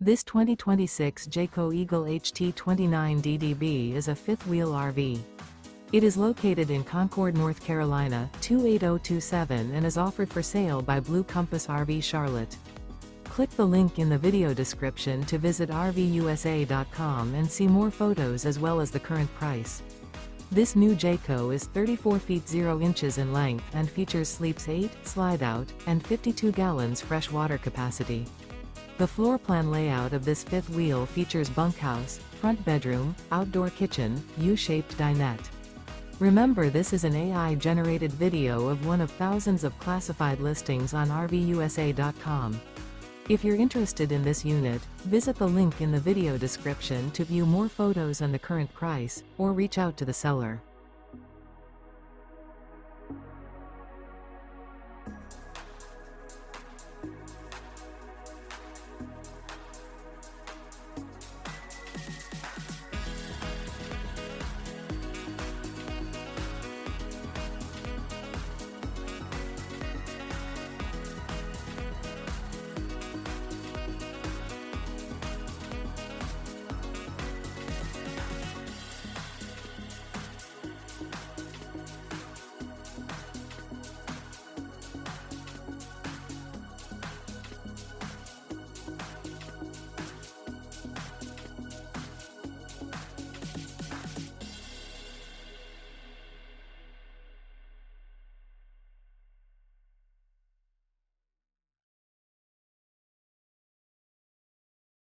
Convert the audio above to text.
This 2026 Jayco Eagle HT 29DDB is a fifth-wheel RV. It is located in Concord, North Carolina, 28027 and is offered for sale by Blue Compass RV Charlotte. Click the link in the video description to visit RVUSA.com and see more photos as well as the current price. This new Jayco is 34 feet 0 inches in length and features sleeps 8, slide-out, and 52 gallons fresh water capacity. The floor plan layout of this fifth wheel features bunkhouse, front bedroom, outdoor kitchen, U-shaped dinette. Remember, this is an AI-generated video of one of thousands of classified listings on RVUSA.com. If you're interested in this unit, visit the link in the video description to view more photos and the current price, or reach out to the seller.